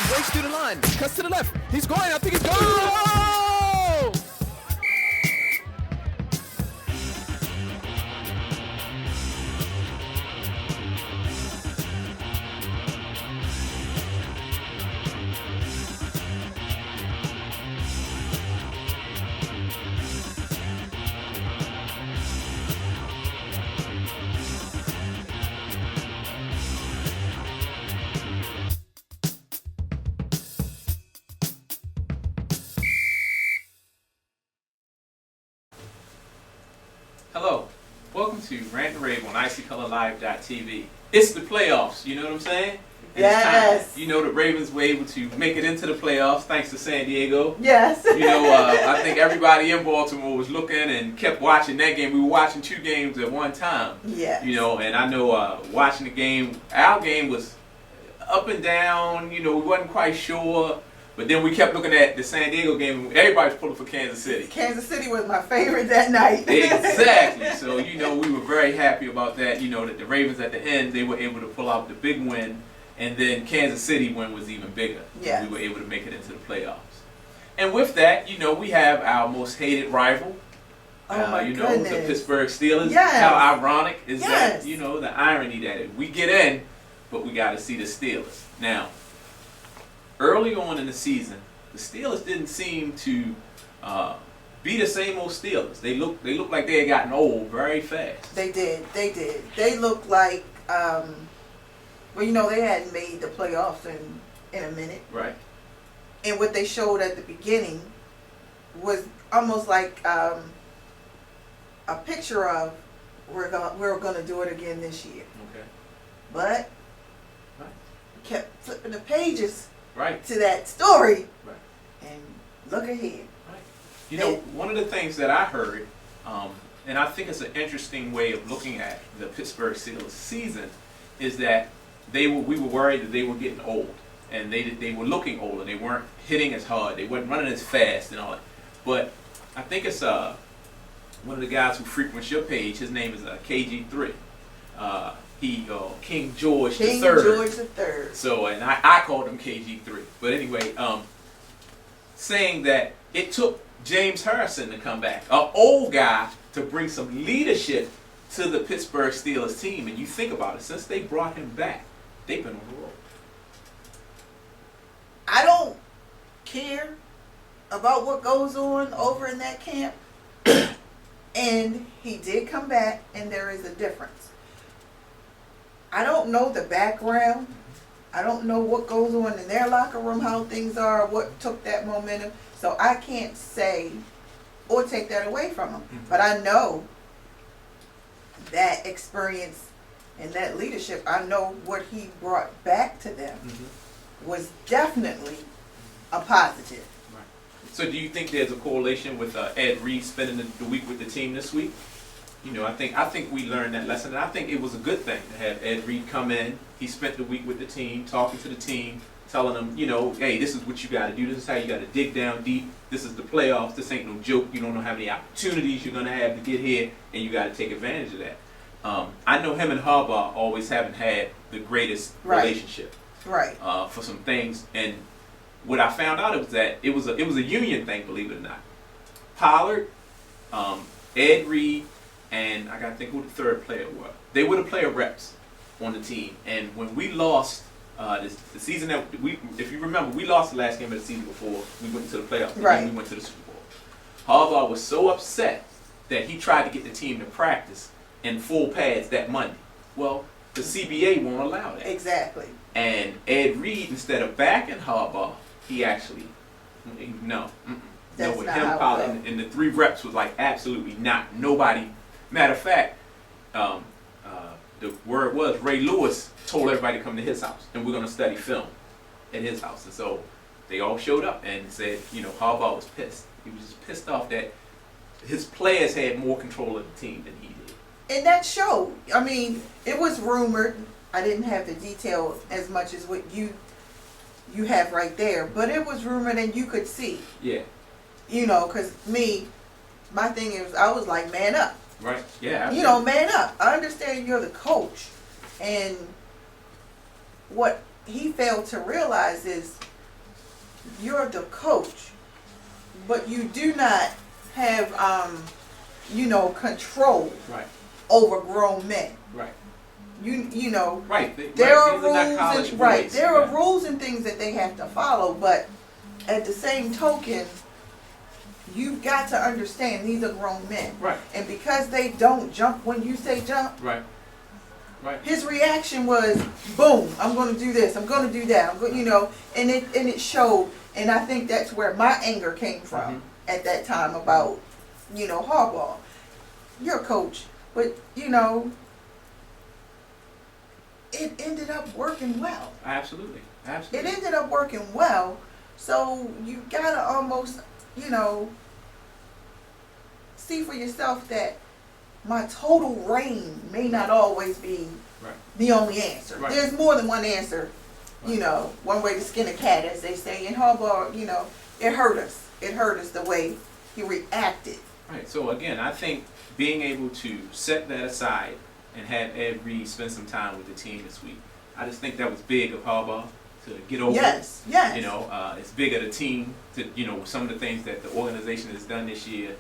breaks through the line, cuts to the left. He's going. I think he's going. Oh! Hello, welcome to Rant and Rave on IcicleLife.tv. It's the playoffs, you know what I'm saying? And yes. It's time. You know the Ravens were able to make it into the playoffs thanks to San Diego. Yes. You know, I think everybody in Baltimore was looking and kept watching that game. We were watching two games at one time. Yes. You know, and I know watching the game, our game was up and down. You know, we wasn't quite sure. But then we kept looking at the San Diego game. Everybody was pulling for Kansas City. Kansas City was my favorite that night. Exactly. So, you know, we were very happy about that. You know, that the Ravens at the end, they were able to pull out the big win. And then Kansas City win was even bigger. Yeah. We were able to make it into the playoffs. And with that, you know, we have our most hated rival. Oh my you know, goodness. the Pittsburgh Steelers. Yes. How ironic is Yes. that? You know, the irony that we get in, but we got to see the Steelers. Now, early on in the season, the Steelers didn't seem to be the same old Steelers. They looked like they had gotten old very fast. They did. They looked like, well, you know, they hadn't made the playoffs in a minute. Right. And what they showed at the beginning was almost like a picture of we're gonna do it again this year. Okay. But Right. kept flipping the pages Right. to that story. Right. And look ahead. Right. You know, one of the things that I heard, and I think it's an interesting way of looking at the Pittsburgh Steelers season, is that we were worried that they were getting old, and they were looking old, and they weren't hitting as hard, they weren't running as fast and all that. But I think it's one of the guys who frequents your page. His name is KG3. King George King III. George III. So, and I called him KG3. But anyway, saying that it took James Harrison to come back, an old guy, to bring some leadership to the Pittsburgh Steelers team. And you think about it, since they brought him back, they've been on the road. I don't care about what goes on over in that camp. And he did come back, and there is a difference. I don't know the background. I don't know what goes on in their locker room, how things are, what took that momentum. So I can't say or take that away from him. Mm-hmm. But I know that experience and that leadership, I know what he brought back to them was definitely a positive. Right. So do you think there's a correlation with Ed Reed spending the week with the team this week? You know, I think we learned that lesson, and I think it was a good thing to have Ed Reed come in. He spent the week with the team, talking to the team, telling them, you know, hey, this is what you got to do. This is how you got to dig down deep. This is the playoffs. This ain't no joke. You don't know how many opportunities you're going to have to get here, and you got to take advantage of that. I know him and Harbaugh always haven't had the greatest relationship. Right. For some things, and what I found out was that it was a union thing, believe it or not. Pollard, Ed Reed, and I got to think who the third player was. They were the player reps on the team, and when we lost the season that if you remember, we lost the last game of the season before we went into the playoffs. And right. then we went to the Super Bowl. Harbaugh was so upset that he tried to get the team to practice in full pads that Monday. Well, the CBA won't allow that. Exactly. And Ed Reed, instead of backing Harbaugh, he actually no. That's with not him, how it Pollard, goes. and the three reps was like absolutely not. Nobody. Matter of fact, the word was Ray Lewis told everybody to come to his house, and we're going to study film at his house. And so they all showed up and said, you know, Harbaugh was pissed. He was just pissed off that his players had more control of the team than he did. And that showed. I mean, it was rumored. I didn't have the detail as much as what you have right there, but it was rumored and you could see. Yeah. You know, because my thing is, I was like, man up. Right. Yeah. You know, man up. I understand you're the coach, and what he failed to realize is you're the coach, but you do not have, control Right. over grown men. Right. You know, Right. there right. are These are not rules college and right. boys. There are rules and things that they have to follow, but at the same token, you've got to understand these are grown men. Right. And because they don't jump when you say jump, Right. Right. his reaction was, boom, I'm going to do this, I'm going to do that, and it showed. And I think that's where my anger came from at that time about, Harbaugh. You're a coach, but, it ended up working well. Absolutely. It Absolutely. ended up working well. So you got to almost, see for yourself that my total reign may not always be Right. the only answer. Right. There's more than one answer, Right. one way to skin a cat, as they say. And Harbaugh, it hurt us. It hurt us the way he reacted. Right. So again, I think being able to set that aside and have Ed Reed spend some time with the team this week, I just think that was big of Harbaugh to get over. Yes, yes. It's big of the team to, some of the things that the organization has done this year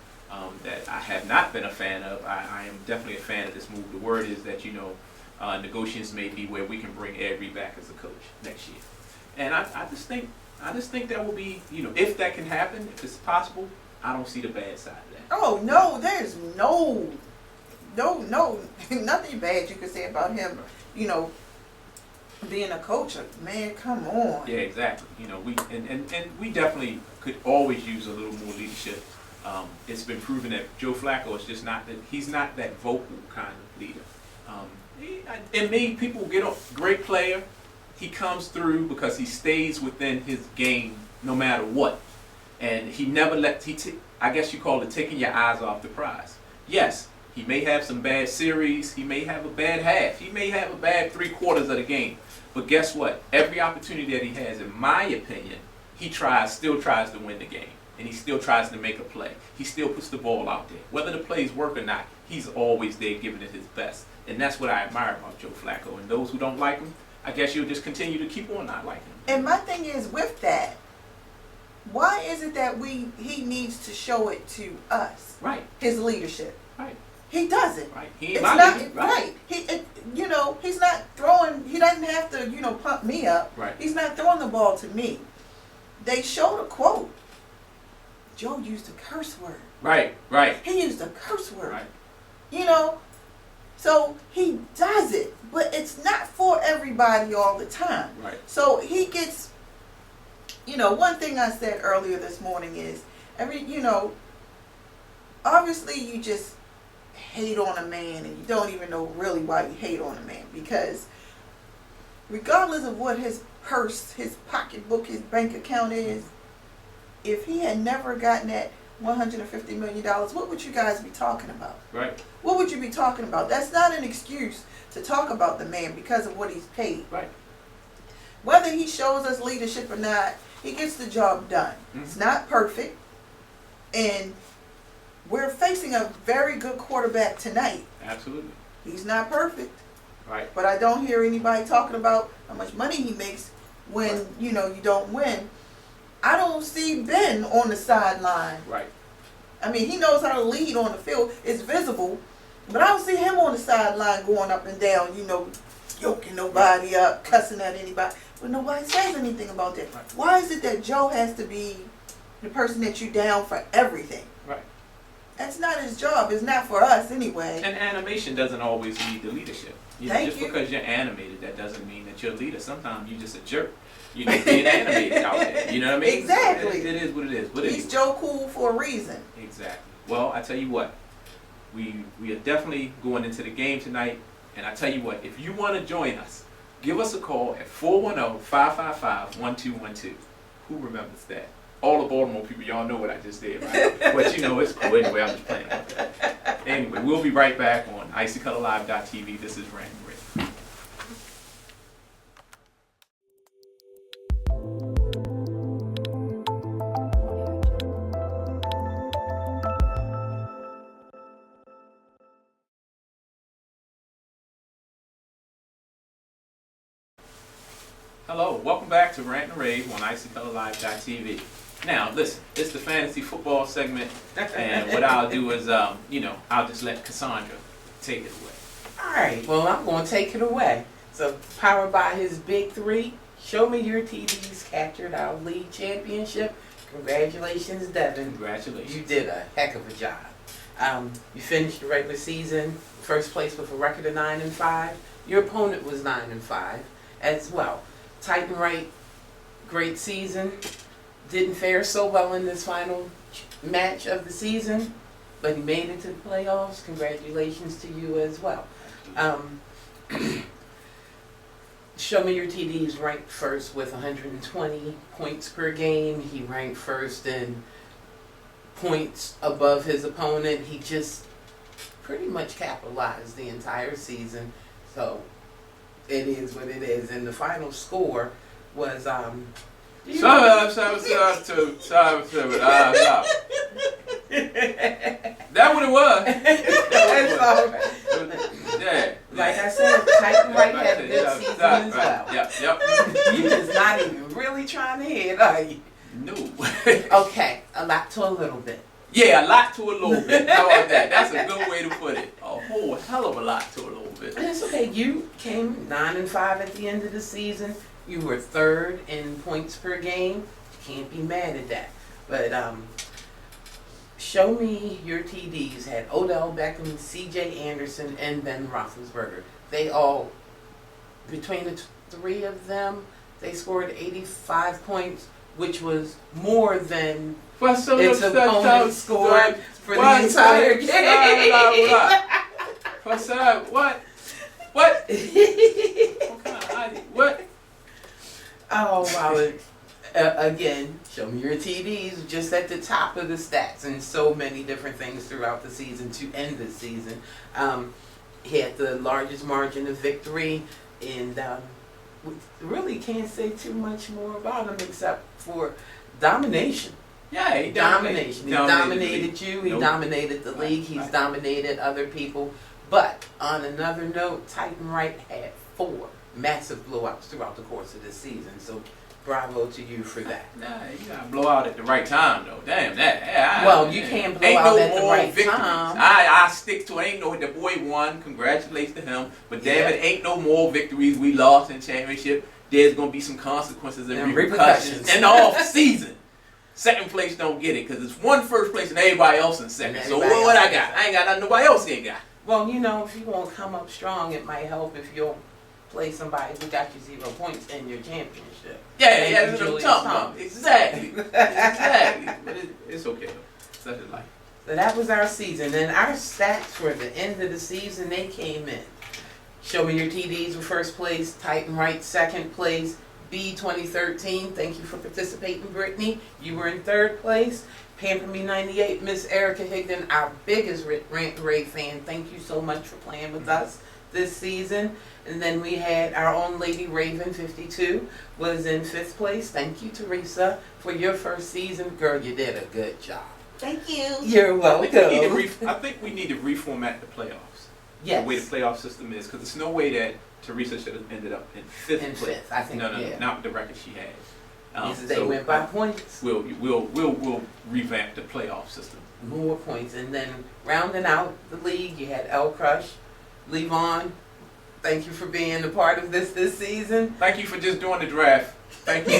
that I have not been a fan of. I am definitely a fan of this move. The word is that, negotiations may be where we can bring Ed Reed back as a coach next year. And I just think that will be, if that can happen, if it's possible, I don't see the bad side of that. Oh no, there's no, nothing bad you could say about him. Being a coach. Man, come on. Yeah, exactly. We definitely could always use a little more leadership. It's been proven that Joe Flacco is just he's not that vocal kind of leader. It made people get a great player. He comes through because he stays within his game no matter what. And he never I guess you call it taking your eyes off the prize. Yes, he may have some bad series. He may have a bad half. He may have a bad 3/4 of the game. But guess what? Every opportunity that he has, in my opinion, he still tries to win the game. And he still tries to make a play. He still puts the ball out there. Whether the plays work or not, he's always there giving it his best. And that's what I admire about Joe Flacco. And those who don't like him, I guess you'll just continue to keep on not liking him. And my thing is with that, why is it that he needs to show it to us? Right. His leadership. Right. He doesn't. Right. It's not right. He's not throwing. He doesn't have to, pump me up. Right. He's not throwing the ball to me. They showed a quote. Joe used a curse word. Right. Right. He used a curse word. Right. So he does it, but it's not for everybody all the time. Right. So he gets. One thing I said earlier this morning is obviously you just hate on a man and you don't even know really why you hate on a man, because regardless of what his purse, his pocketbook, his bank account is, if he had never gotten that $150 million, what would you guys be talking about? Right. What would you be talking about? That's not an excuse to talk about the man because of what he's paid. Right. Whether he shows us leadership or not, he gets the job done. Mm-hmm. It's not perfect. And we're facing a very good quarterback tonight. Absolutely. He's not perfect. Right. But I don't hear anybody talking about how much money he makes when, Right. you don't win. I don't see Ben on the sideline. Right. I mean, he knows how to lead on the field. It's visible. But I don't see him on the sideline going up and down, yoking nobody up, cussing at anybody. But nobody says anything about that. Right. Why is it that Joe has to be the person that you down for everything? Right. That's not his job. It's not for us anyway. And animation doesn't always lead to leadership. Just because you're animated, that doesn't mean that you're a leader. Sometimes you're just a jerk. Being animated out there. You know what I mean? Exactly. It is what it is. But He's Joe Cool for a reason. Exactly. Well, I tell you what, we are definitely going into the game tonight. And I tell you what, if you want to join us, give us a call at 410-555-1212. Who remembers that? All the Baltimore people, y'all know what I just did, right? But it's cool. Anyway, I'm just playing with that. Anyway, we'll be right back on IcicleLive.tv. This is Randy Ray. Hello, welcome back to Rant and Rave on Icicle Life.tv. Now, listen, it's the fantasy football segment, and what I'll do is, I'll just let Cassandra take it away. All right, well, I'm going to take it away. So, powered by his big three, show me your TDs captured our league championship. Congratulations, Devin. Congratulations. You did a heck of a job. You finished the regular season first place with a record of 9-5. Your opponent was 9-5 as well. Titan Wright, great season. Didn't fare so well in this final match of the season, but he made it to the playoffs. Congratulations to you as well. Show me your TDs ranked first with 120 points per game. He ranked first in points above his opponent. He just pretty much capitalized the entire season. So it is what it is. And the final score was That what it was. That's all right. Yeah. Like I said, Titan Wright had a good season as well. Yep. You're just not even really trying to hit, are you? No. Okay, a lot to a little bit. Yeah, a lot to a little bit. How about that? That's a good way to put it. A whole hell of a lot to a little bit. And it's okay. You came 9-5 at the end of the season. You were third in points per game. You can't be mad at that. But show me your TDs had Odell Beckham, C.J. Anderson, and Ben Roethlisberger. They all, between the three of them, they scored 85 points, which was more than its opponent scored for the entire game. What? What? Oh, wow. Again, show me your TDs just at the top of the stats and so many different things throughout the season to end the season. He had the largest margin of victory, and we really can't say too much more about him except for domination. Yeah, he Domination. He dominated you. He Nope. dominated the league. He's Right. dominated other people. But on another note, Titan Wright had 4 massive blowouts throughout the course of this season. So bravo to you for that. Nah, you gotta blow out at the right time though. Damn that. Yeah, Well, you can't blow out at the right time. I stick to it. Ain't no the boy won. Congratulations to him. But damn Yeah. it, ain't no more victories. We lost in championship. There's gonna be some consequences and repercussions in the off season. Second place don't get it because it's one first place and everybody else in second. So what I got? I ain't got nothing nobody else ain't got. Well, if you won't come up strong, it might help if you'll play somebody who got you 0 points in your championship. Yeah, that's what I'm Julius talking about. Thomas. Exactly. But it's okay though. Such is life. So that was our season. And our stats for the end of the season, they came in. Show me your TDs were first place, Titan Wright second place, B 2013. Thank you for participating, Brittany. You were in third place. Pamper Me 98, Miss Erica Higdon, our biggest Rant Ray fan. Thank you so much for playing with us this season. And then we had our own Lady Raven 52 was in 5th place. Thank you, Theresa, for your first season. Girl, you did a good job. Thank you. You're welcome. I think we need to reformat the playoffs. Yes. The way the playoff system is, because there's no way that Theresa should have ended up in 5th In place. 5th, I think, No, yeah. not the record she had. They went by points. We'll revamp the playoff system. More points. And then rounding out the league, you had El Crush, Levon. Thank you for being a part of this season. Thank you for just doing the draft. Thank you.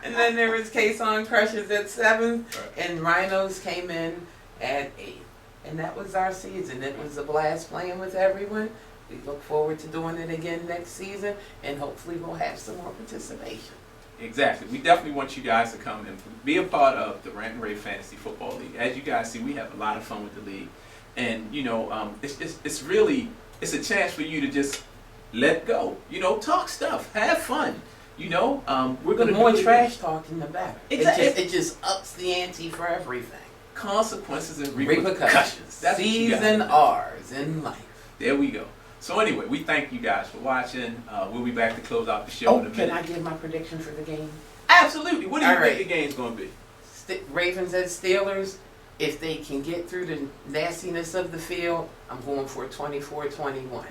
And then there was Kason Crushes at 7th, Right. and Rhinos came in at 8th. And that was our season. It was a blast playing with everyone. We look forward to doing it again next season, and hopefully we'll have some more participation. Exactly. We definitely want you guys to come and be a part of the Rant and Rave Fantasy Football League. As you guys see, we have a lot of fun with the league, and it's really a chance for you to just let go. Talk stuff, have fun. We're The gonna more do it trash talking, the better. Exactly. It just ups the ante for everything. Consequences and repercussions. That's what you C's and gotta do. R's in life. There we go. So anyway, we thank you guys for watching. We'll be back to close out the show in a Can minute. I give my prediction for the game? Absolutely. What do you All think right. the game's going to be? Ravens at Steelers. If they can get through the nastiness of the field, I'm going for 24-21.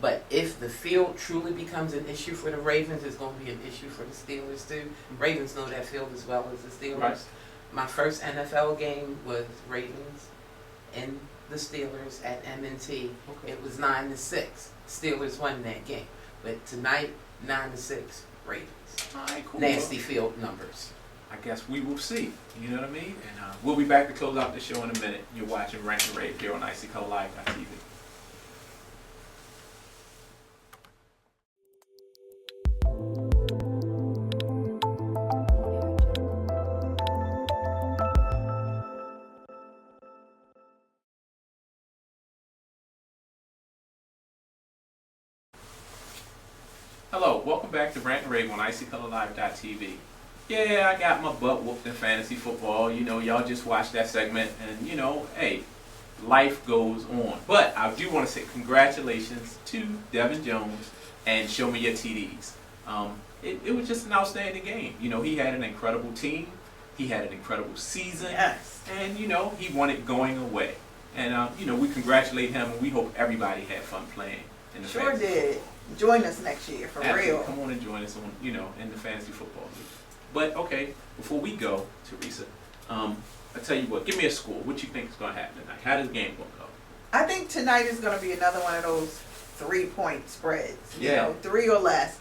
But if the field truly becomes an issue for the Ravens, it's going to be an issue for the Steelers too. Ravens know that field as well as the Steelers. Right. My first NFL game was Ravens and the Steelers at M&T. Okay. It was 9-6. Steelers won that game. But tonight, 9-6 Ravens. All right, cool. Nasty field numbers. I guess we will see. You know what I mean? And we'll be back to close out the show in a minute. You're watching Rant and Rave here on Icicle Life TV. Hello, welcome back to Rant and Rave on Icicle Life TV. Yeah, I got my butt whooped in fantasy football. You know, y'all just watched that segment, and you know, hey, life goes on. But I do want to say congratulations to Devin Jones and Show Me Your TDs. It was just an outstanding game. You know, he had an incredible team. He had an incredible season. Yes. And, you know, he won it going away. And, you know, we congratulate him, and we hope everybody had fun playing in the Sure fantasy. did. Join us next year, for Absolutely. real. Come on and join us on, you know, in the fantasy football league. But okay, before we go, Theresa, I tell you what, give me a score. What you think is going to happen tonight? How does the game going to go? I think tonight is going to be another one of those 3-point spreads. You Yeah. know, 3 or less.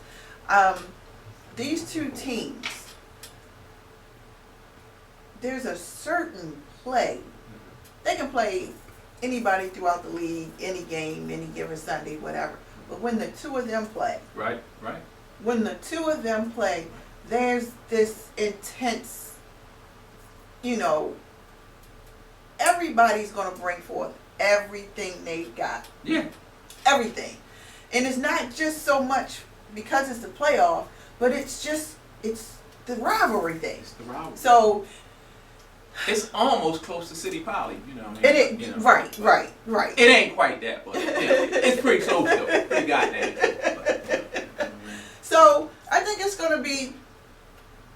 These two teams, there's a certain play. They can play anybody throughout the league, any game, any given Sunday, whatever. But when the two of them play, Right. when the two of them play, there's this intense, you know, everybody's going to bring forth everything they've got. Yeah. Everything. And it's not just so much because it's the playoff, but it's the rivalry thing. It's the rivalry. So, It's almost close to City Poly, you know what I mean? it You know, right. It ain't quite that, but it's pretty close though. Pretty goddamn close. But, So, I think it's going to be,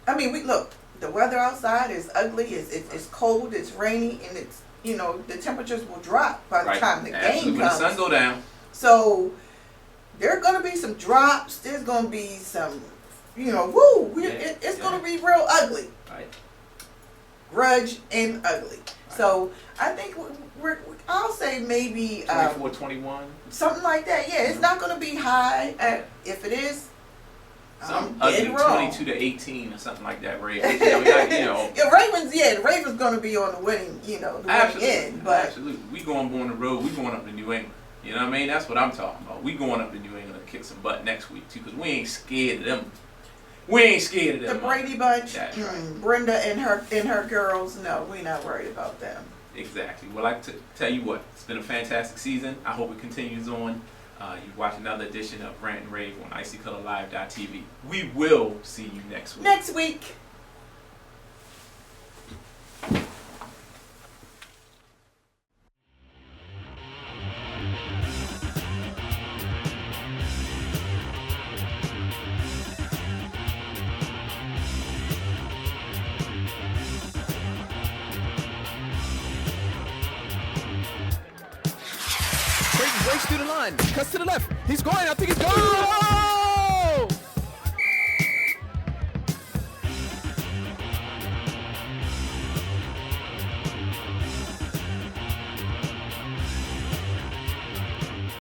I mean, look, the weather outside is ugly, it's cold, it's rainy, and it's, you know, the temperatures will drop by the right. time the Absolutely. game When the comes. sun go down, So, there are going to be some drops, there's going to be some, you know, woo, it's going to be real ugly. right? Grudge and ugly. So, I think I'll say maybe 24-21. something like that. Yeah, it's not going to be high. If it is, Some I'm ugly dead wrong. 22-18 or something like that, Ray. You know, the Ravens going to be on the winning, the winning end. But absolutely. We going on the road. We going up to New England. You know what I mean? That's what I'm talking about. We going up to New England to kick some butt next week too, because we ain't scared of them. We ain't scared of the them. Brady bunch, That's right. Brenda and her girls, no, we're not worried about them. Exactly. Well, I tell you what, it's been a fantastic season. I hope it continues on. You watch another edition of Rant and Rave on IcyColorLive.tv. We will see you next week. Next week. Breaks through the line. Cuts to the left. He's going. I think he's going.